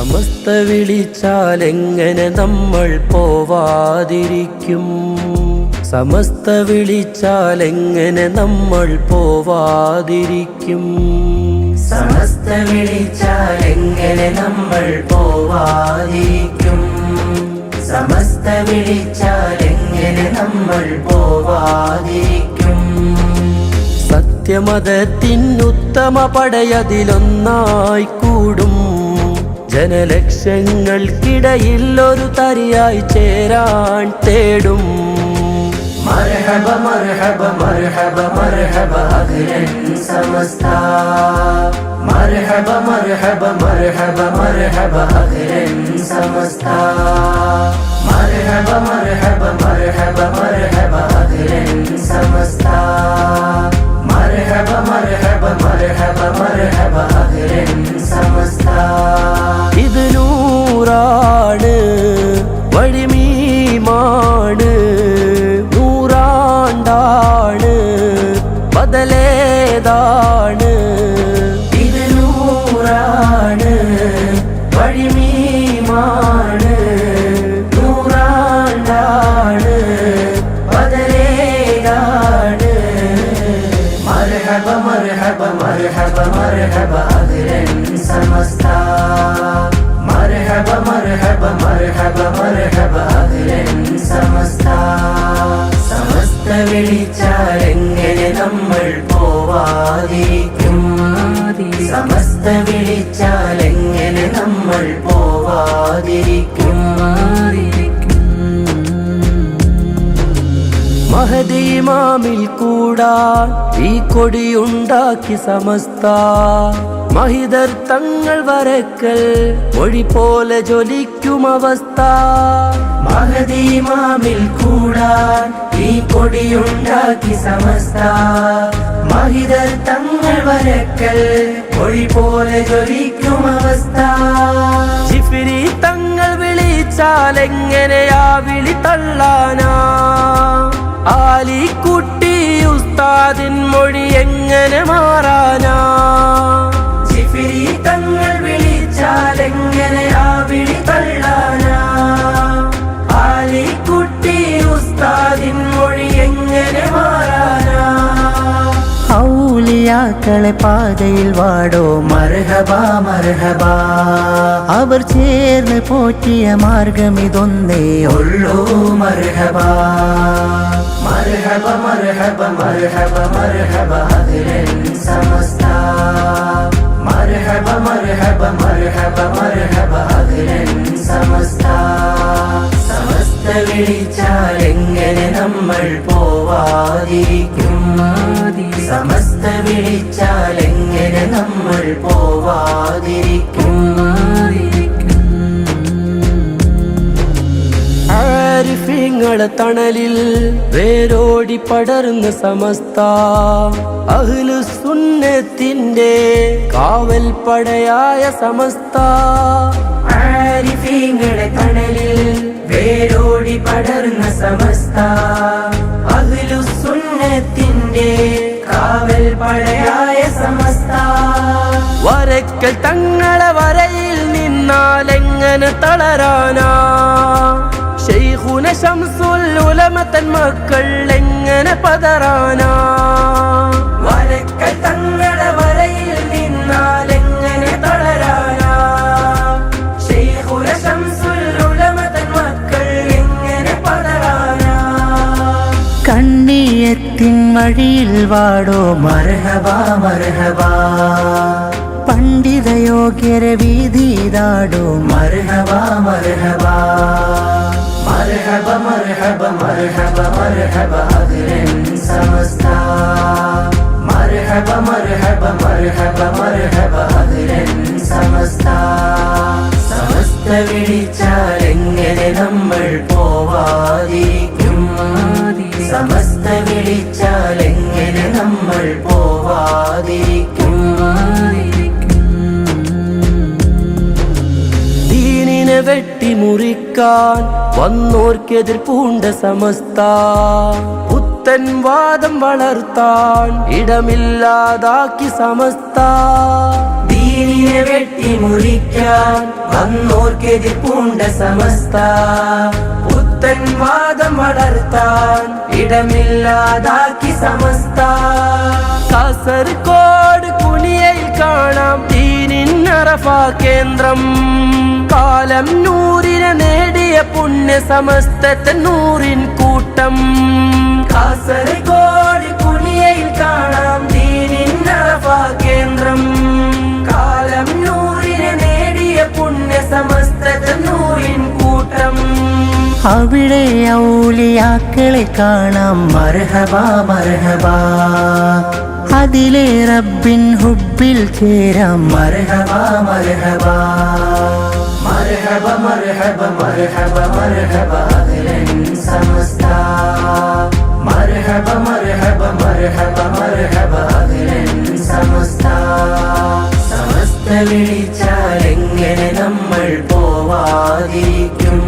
സമസ്ത വിളിച്ചാലെങ്ങനെ നമ്മൾ പോവാതിരിക്കും? സമസ്ത വിളിച്ചാലെങ്ങനെ നമ്മൾ പോവാതിരിക്കും? സമസ്ത വിളിച്ചാലെങ്ങനെ നമ്മൾ പോവാതിരിക്കും? സമസ്ത വിളിച്ചാലെങ്ങനെ നമ്മൾ പോവാതിരിക്കും? സത്യമതത്തിനുത്തമ പടയതിലൊന്നായി കൂടും. ജനലക്ഷങ്ങൾക്കിടയിൽ ഒരു തരിയായി ചേരാൻ തേടും. മർഹബ മർഹബ മർഹബ മർഹബ അഖിലൻ സമസ്ത. മർഹബ മർഹബ മർഹബ മർഹബ അഖിലൻ സമസ്ത. മർഹബ മർഹബ മർഹബ മർഹബ അഖിലൻ സമസ്ത. മർഹബ മർഹബ മർഹബ മർഹബ അഖിലൻ സമസ്ത. ഇത് നൂറാണ്, വഴിമീമാണ്, നൂറാണ്ടാണ്, ബദലേതാണ്. ഇത് നൂറാണ്, വഴിമീമാണ്, നൂറാണ്ടാണ്, ബദലേതാണ്. മർഹബ മർഹബ മർഹബ മർഹബ അഖിലൻ സമസ്ത. മർഹബ മർഹബ മർഹബ മർഹബ അഖിലൻ സമസ്ത. സമസ്ത വിളിച്ചാലെങ്ങനെ നമ്മൾ പോവാതിരിക്കും? സമസ്ത വിളിച്ചാലെങ്ങനെ നമ്മൾ പോവാതിരിക്കും? മഹദി ഇമാമിൽ കൂടാൻ ഈ കൊടിയുണ്ടാക്കി സമസ്ത. മഹിതർ തങ്ങൾ വരക്കൽ മൊഴി പോലെ ജ്വലിക്കും അവസ്ഥ. മഹദി ഇമാമിൽ കൂടാൻ ഈ കൊടിയുണ്ടാക്കി സമസ്ത. മഹിതർ തങ്ങൾ വരക്കൽ മൊഴി പോലെ ജ്വലിക്കും അവസ്ഥ. ജിഫ്രി തങ്ങൾ വിളിച്ചാലെങ്ങനെയാ വിളി തള്ളാനാ? ആലിക്കുട്ടി ഉസ്താദിൻ മൊഴി എങ്ങനെ മാറാനാ? ജിഫ്രി തങ്ങൾ വിളിച്ചാലെങ്ങനെയാ വിളി തള്ളാനാ? ആലിക്കുട്ടി ഉസ്താദിൻ മൊഴി എങ്ങനെ മാറാനാ? ഔലിയാക്കളെ പാതയിൽ വാടോ മർഹബ മർഹബ. അവർ ചേർന്ന് പോറ്റിയ മാർഗമിതൊന്നേ ഉള്ളൂ മർഹബ. മർഹബ മർഹബ മർഹബ മർഹബ അഖിലൻ സമസ്ത. മർഹബ മർഹബ മർഹബ മർഹബ അഖിലൻ സമസ്ത. സമസ്ത വിളിച്ചാലെങ്ങനെ നമ്മൾ പോവാതിരിക്കും? സമസ്ത വിളിച്ചാലെങ്ങനെ നമ്മൾ പോവാതിരിക്കും? ആരിഫീങ്ങളെ തണലിൽ വേരോടി പടർന്ന സമസ്ത. അഹ്ലുസുന്നത്തിന്റെ കാവൽ പടയായ സമസ്ത. ആരിഫീങ്ങളെ തണലിൽ വേരോടി പടർന്ന സമസ്ത. അഹ്ലുസുന്നത്തിന്റെ കാവൽ പടയായ സമസ്ത. വരക്കൽ തങ്ങളെ വരയിൽ നിന്നാലെങ്ങനെ തളരാനാ? ശൈഖുന ശംസുൽ ഉലമ തൻ മക്കൾ എങ്ങനെ പതറാനാ? വരക്കൽ തങ്ങളെ വരയിൽ നിന്നാലെങ്ങനെ തളരാനാ? ശൈഖുന ശംസുൽ ഉലമ തൻ മക്കൾ എങ്ങനെ പതറാനാ? കണ്ണിയത്തിൻ വഴിയിൽ വാടോ മർഹബ മർഹബ. പണ്ഡിത യോഗ്യരെ വീതിയിലാടോ മർഹബ മർഹബ. മർഹബ മർഹബ മർഹബ മർഹബ അഖിലൻ സമസ്ത. മർഹബ മർഹബ മർഹബ മർഹബ അഖിലൻ സമസ്ത. സമസ്ത വിളിച്ചാലെങ്ങനെ നമ്മൾ പോവാതിരിക്കും? സമസ്ത വിളിച്ചാലെങ്ങനെ നമ്മൾ പോവാതിരിക്കും? ദീനിനെ വെട്ടിമുറിക്കാൻ വന്നോർക്കെതിർ പൂണ്ട സമസ്ത. പുത്തൻ വാദം വളർത്താൻ ഇടമില്ലാതാക്കി സമസ്ത. ദീനിനെ വെട്ടിമുറിക്കാൻ വന്നോർക്കെതിർ പൂണ്ട സമസ്ത പുത്തൻ വാദം വളർത്താൻ ഇടമില്ലാതാക്കി സമസ്ത കാസർഗോഡ് കുനിയയിൽ കാണാം ദീനിൻ അറഫ കേന്ദ്രം കാലം നൂറിനെ നേടിയ പുണ്യ സമസ്തത്തെ നൂറിൻ കൂട്ടം കാസർഗോഡ് കുനിയയിൽ കാണാം ദീനിൻ അറഫ കേന്ദ്രം കാലം നൂറിനെ നേടിയ പുണ്യ സമസ്തത്തെ നൂറിൻ കൂട്ടം അവിടെ ഔലിയാക്കളെ കാണാം മർഹബ മർഹബ അതിലെ റബ്ബിൻ ഹുബ്ബിൽ ചേരാം മർഹബ മർഹബ മർഹബ മർഹബ മർഹബ മർഹബ അഹ്ലൻ സമസ്ത മർഹബ മർഹബ മർഹബ മർഹബ അഹ്ലൻ സമസ്ത സമസ്ത വിളിച്ചാൽ എങ്ങനെ നമ്മൾ പോവാതിരിക്കും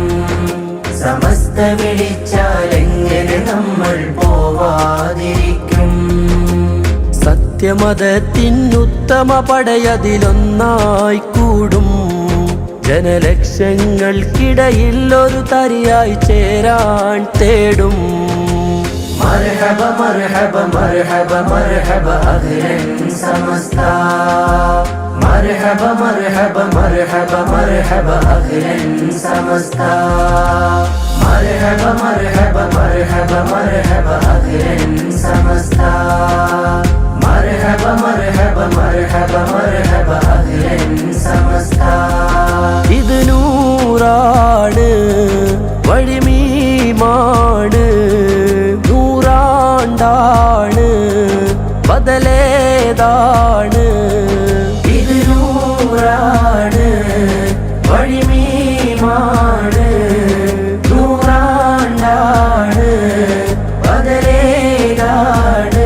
സമസ്ത വിളിച്ചാൽ എങ്ങനെ നമ്മൾ പോവാതിരിക്കും സത്യമതത്തിനുത്തമ പടയതിലൊന്നായി കൂടും ജനലക്ഷങ്ങൾക്കിടയിൽ ഒരു തരിയായി ചേരാൻ തേടും മർഹബ മർഹബ മർഹബ മർഹബ അഹ്ലൻ സമസ്ത മർഹബ മർഹബ മർഹബ മർഹബ അഹ്ലൻ സമസ്ത മർഹബ മർഹബ മർഹബ മർഹബ അഹ്ലൻ സമസ്ത മർഹബ മർഹബ മർഹബ മർഹബ അഹ്ലൻ സമസ്ത ഇത് നൂറാണ് വഴിമീമാണ് നൂറാണ്ടാണ് ബദലേതാണ് ഇത് നൂറാണ് വഴിമീമാണ് നൂറാണ്ടാണ് ബദലേതാണ്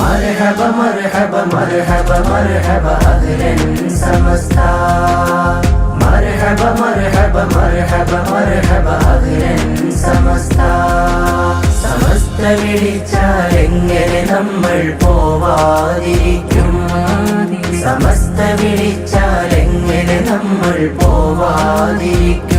മർഹബ മർഹബ മർഹബ മർഹബ അഹ്ലൻ സമസ്ത മർഹബ മർഹബ മർഹബ മർഹബ അഹ്ലൻ സമസ്ത സമസ്ത വിളിച്ചാൽ എങ്ങനെ നമ്മൾ പോവാതിരിക്കും സമസ്ത വിളിച്ചാൽ എങ്ങനെ നമ്മൾ പോവാതിരിക്കും